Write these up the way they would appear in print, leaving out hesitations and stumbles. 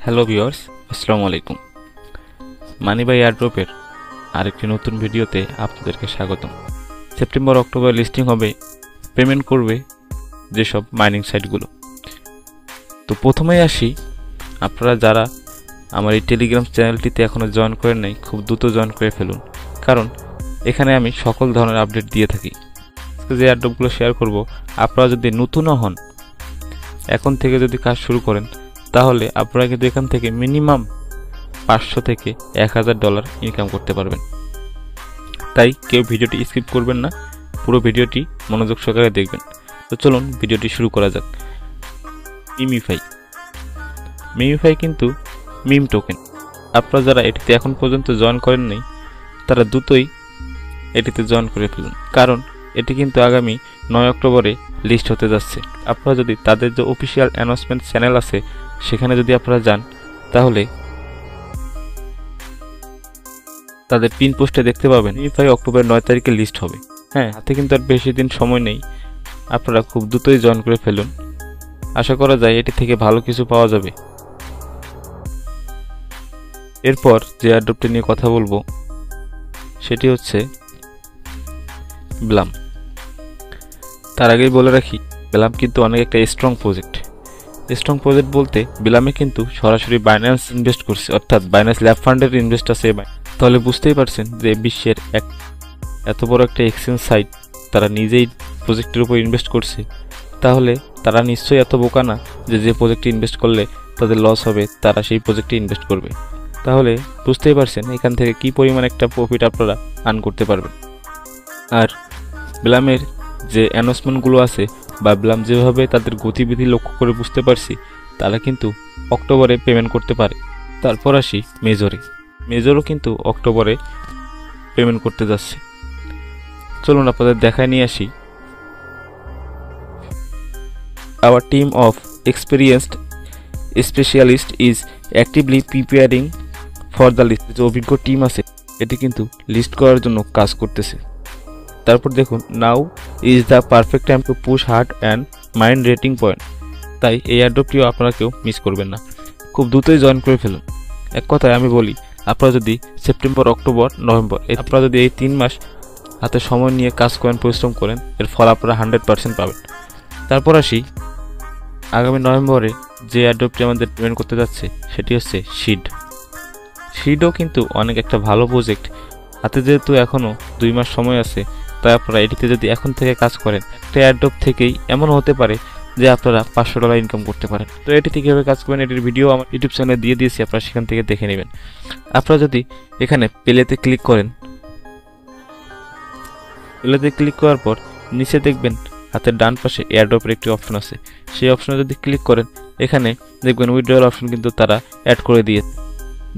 Hello viewers, আসসালামু আলাইকুম। Money by এয়ারড্রপের আরেকটি নতুন ভিডিওতে আপনাদেরকে স্বাগতম। সেপ্টেম্বর অক্টোবর লিস্টিং হবে, পেমেন্ট করবে যেসব মাইনিং সাইটগুলো। তো প্রথমেই আসি, আপনারা যারা আমার এই টেলিগ্রাম চ্যানেলটিতে এখনও জয়েন করেন নাই, খুব দ্রুত জয়েন করে ফেলুন, কারণ এখানে আমি সকল ধরনের আপডেট দিয়ে থাকি। আজকে যে এয়ারড্রপগুলো শেয়ার করব, আপনারা যদি নতুনও হন, এখন থেকে যদি কাজ শুরু করেন, তাহলে আপনারা কিন্তু এখান থেকে মিনিমাম 500 থেকে $1000 ইনকাম করতে পারবেন। তাই কেউ ভিডিওটি স্কিপ করবেন না, পুরো ভিডিওটি মনোযোগ সহকারে দেখবেন। তো চলুন ভিডিওটি শুরু করা যাক। মিমিফাই কিন্তু মিম টোকেন। আপনারা যারা এটিতে এখন পর্যন্ত জয়েন করেন নাই, তারা দ্রুতই এটিতে জয়েন করে ফেলুন, কারণ এটি কিন্তু আগামী 9 অক্টোবরে লিস্ট হতে যাচ্ছে। আপনারা যদি তাদের যে অফিসিয়াল অ্যানাউন্সমেন্ট চ্যানেল আছে সেখানে যদি আপনারা যান, তাহলে তাদের পিন পোস্টে দেখতে পাবেন মিমিফাই অক্টোবর 9 তারিখে লিস্ট হবে। হ্যাঁ, হাতে কিন্তু আর বেশি দিন সময় নেই, আপনারা খুব দ্রুতই জয়েন করে ফেলুন। আশা করা যায় এটি থেকে ভালো কিছু পাওয়া যাবে। এরপর যে এয়ারড্রপটি নিয়ে কথা বলবো সেটি হচ্ছে ব্লাম। তার আগেই বলে রাখি, ব্লাম কিন্তু অনেক একটা স্ট্রং প্রজেক্ট বলতে ব্লামে কিন্তু সরাসরি বাইন্যান্স ইনভেস্ট করছে, অর্থাৎ বাইন্যান্স ল্যাব ফান্ডের ইনভেস্ট আছে। তাহলে বুঝতেই পারছেন যে বিশ্বের এত বড় একটা এক্সচেঞ্জ সাইট তারা নিজেই প্রজেক্টের উপর ইনভেস্ট করছে, তাহলে তারা নিশ্চয়ই এত বোকা না যে প্রজেক্টে ইনভেস্ট করলে তাদের লস হবে তারা সেই প্রজেক্টে ইনভেস্ট করবে। তাহলে বুঝতেই পারছেন এখান থেকে কি পরিমাণ একটা প্রফিট আপনারা আর্ন করতে পারবেন। আর ব্লামের যে অ্যানাউন্সমেন্টগুলো আছে বা ব্লাম যেভাবে তাদের গতিবিধি লক্ষ্য করে বুঝতে পারছি, তারা কিন্তু অক্টোবরে পেমেন্ট করতে পারে। তারপর আসি মেজরও কিন্তু অক্টোবরে পেমেন্ট করতে যাচ্ছে। চলুন আপনাদের দেখায় নিয়ে আসি। Our team of experienced specialists is actively preparing for the list. যে অভিজ্ঞ টিম আছে এটি কিন্তু লিস্ট করার জন্য কাজ করতেছে। তারপর দেখুন, now is the perfect time to push hard and mind rating point. তাই এই এয়ারড্রপটিও আপনারা কেউ মিস করবেন না, খুব দ্রুতই জয়েন করে ফেলুন। এক কথায় আমি বলি, আপনারা যদি সেপ্টেম্বর, অক্টোবর, নভেম্বর আপনারা যদি এই 3 মাস হাতে সময় নিয়ে কাজ করেন, পরিশ্রম করেন, এর ফল আপনারা 100% পাবেন। তারপর আসি, আগামী নভেম্বরে যে এয়ারড্রপটি আমাদের পেমেন্ট করতে যাচ্ছে সেটি হচ্ছে শিডও কিন্তু অনেক একটা ভালো প্রজেক্ট। হাতে যেহেতু এখনও 2 মাস সময় আছে, তাই আপনারা এটিতে যদি এখন থেকে কাজ করেন, একটা এয়ারড্রপ থেকেই এমন হতে পারে যে আপনারা $500 ইনকাম করতে পারেন। তো এটিতে কীভাবে কাজ করবেন এটির ভিডিও আমার ইউটিউব চ্যানেলে দিয়ে দিয়েছি, আপনারা সেখান থেকে দেখে নেবেন। আপনারা যদি এখানে প্লেতে ক্লিক করেন, প্লেতে ক্লিক করার পর নিচে দেখবেন হাতের ডান পাশে এয়ারড্রপের একটি অপশন আছে। সেই অপশনে যদি ক্লিক করেন, এখানে দেখবেন উইথড্রয়াল অপশন কিন্তু তারা অ্যাড করে দিয়েছে।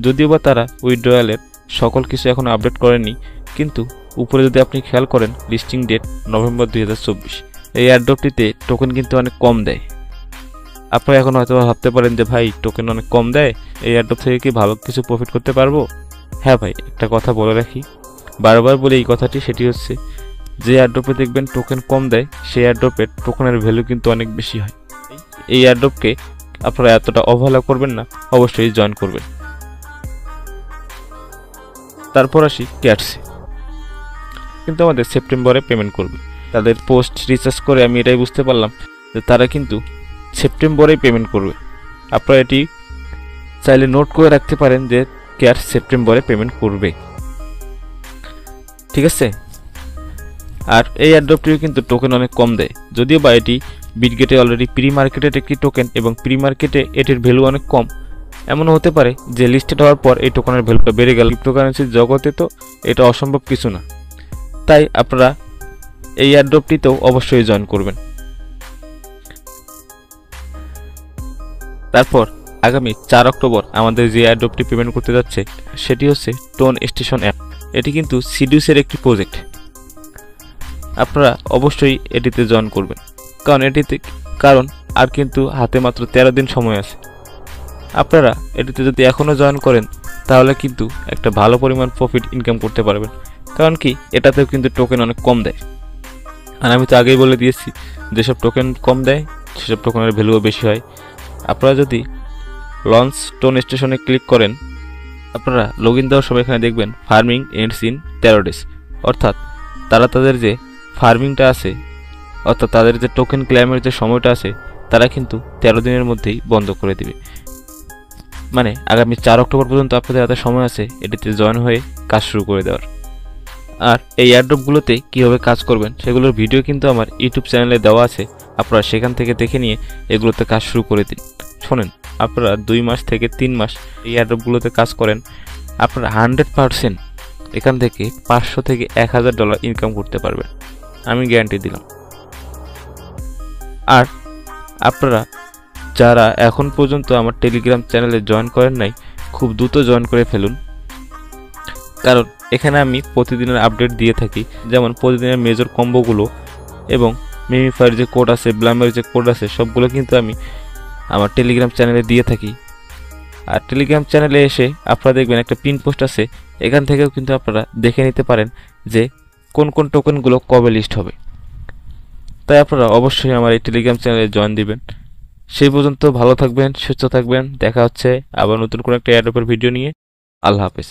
যদিও বা তারা উইথড্রয়ালের সকল কিছু এখনও আপডেট করেনি, কিন্তু উপরে যদি আপনি খেয়াল করেন, লিস্টিং ডেট নভেম্বর 2024। এই এয়ারড্রপটিতে টোকেন কিন্তু অনেক কম দেয়। আপনারা এখন হয়তো ভাবতে পারেন যে ভাই, টোকেন অনেক কম দেয়, এই এয়ারড্রপ থেকে কি ভালো কিছু প্রফিট করতে পারবো? হ্যাঁ ভাই, একটা কথা বলে রাখি, বারবার বলি এই কথাটি, সেটি হচ্ছে যে এয়ারড্রপে দেখবেন টোকেন কম দেয়, সেই এয়ারড্রপের টোকেনের ভ্যালু কিন্তু অনেক বেশি হয়। এই এয়ারড্রপকে আপনারা এতটা অবহেলা করবেন না, অবশ্যই জয়েন করবেন। তারপর আসি ক্যাটসে, কিন্তু আমাদের সেপ্টেম্বরে পেমেন্ট করবে। তাদের পোস্ট রিসার্চ করে আমি এটাই বুঝতে পারলাম যে তারা কিন্তু সেপ্টেম্বরেই পেমেন্ট করবে। আপনারা এটি চাইলে নোট করে রাখতে পারেন যে ক্যাটস সেপ্টেম্বরে পেমেন্ট করবে, ঠিক আছে? আর এই এয়ারড্রপটিও কিন্তু টোকেন অনেক কম দেয়, যদিও বা এটি বিটগেটে অলরেডি প্রি মার্কেটেড একটি টোকেন এবং প্রি মার্কেটে এটির ভ্যালু অনেক কম। এমনও হতে পারে যে লিস্টেড হওয়ার পর এই টোকেনের ভ্যালুটা বেড়ে গেল। ক্রিপ্টোকারেন্সির জগতে তো এটা অসম্ভব কিছু না, তাই আপনারা এই এয়ারড্রপটিতেও অবশ্যই জয়েন করবেন। তারপর আগামী 4 অক্টোবর আমাদের যে এয়ারড্রপটি পেমেন্ট করতে যাচ্ছে সেটি হচ্ছে টোন স্টেশন অ্যাপ। এটি কিন্তু সিডিউসের একটি প্রজেক্ট। আপনারা অবশ্যই এটিতে জয়েন করবেন, কারণ আর কিন্তু হাতে মাত্র 13 দিন সময় আছে। আপনারা এটিতে যদি এখনও জয়েন করেন, তাহলে কিন্তু একটা ভালো পরিমাণ প্রফিট ইনকাম করতে পারবেন, কারণ কি এটাতেও কিন্তু টোকেন অনেক কম দেয়। আর আমি তো আগেই বলে দিয়েছি, যেসব টোকেন কম দেয় সেসব টোকেনের ভ্যালুও বেশি হয়। আপনারা যদি লঞ্চস্টোন স্টেশনে ক্লিক করেন, আপনারা লগ ইন দেওয়ার সময় এখানে দেখবেন ফার্মিং এন্ডস ইন 13 ডেজ, অর্থাৎ তারা তাদের যে ফার্মিংটা আছে, অর্থাৎ তাদের যে টোকেন ক্লেমের যে সময়টা আছে, তারা কিন্তু 13 দিনের মধ্যেই বন্ধ করে দিবে। মানে আগামী 4 অক্টোবর পর্যন্ত আপনাদের হাতে সময় আছে এটিতে জয়েন হয়ে কাজ শুরু করে দেওয়ার। আর এই এয়ারড্রপগুলোতে কীভাবে কাজ করবেন সেগুলোর ভিডিও কিন্তু আমার ইউটিউব চ্যানেলে দেওয়া আছে, আপনারা সেখান থেকে দেখে নিয়ে এগুলোতে কাজ শুরু করে দিন। শোনেন, আপনারা 2 মাস থেকে 3 মাস এই এয়ারড্রপগুলোতে কাজ করেন, আপনারা 100% এখান থেকে $500 থেকে $1000 ইনকাম করতে পারবেন, আমি গ্যারান্টি দিলাম। আর আপনারা যারা এখন পর্যন্ত আমার টেলিগ্রাম চ্যানেলে জয়েন করেন নাই, খুব দ্রুত জয়েন করে ফেলুন, কারণ এখানে আমি প্রতিদিনের আপডেট দিয়ে থাকি। যেমন প্রতিদিনের মেজর কম্বোগুলো এবং মিমিফায়ার যে কোড আছে, ব্লামের যে কোড আছে, সবগুলো কিন্তু আমি আমার টেলিগ্রাম চ্যানেলে দিয়ে থাকি। আর টেলিগ্রাম চ্যানেলে এসে আপনারা দেখবেন একটা পিন পোস্ট আছে, এখান থেকেও কিন্তু আপনারা দেখে নিতে পারেন যে কোন কোন টোকেনগুলো কবে লিস্ট হবে। তাই আপনারা অবশ্যই আমার এই টেলিগ্রাম চ্যানেলে জয়েন দিবেন। সেই পর্যন্ত ভালো থাকবেন, সুস্থ থাকবেন, দেখা হচ্ছে আবার নতুন কোনো একটা এয়ারড্রপের ভিডিও নিয়ে। আল্লাহ হাফেজ।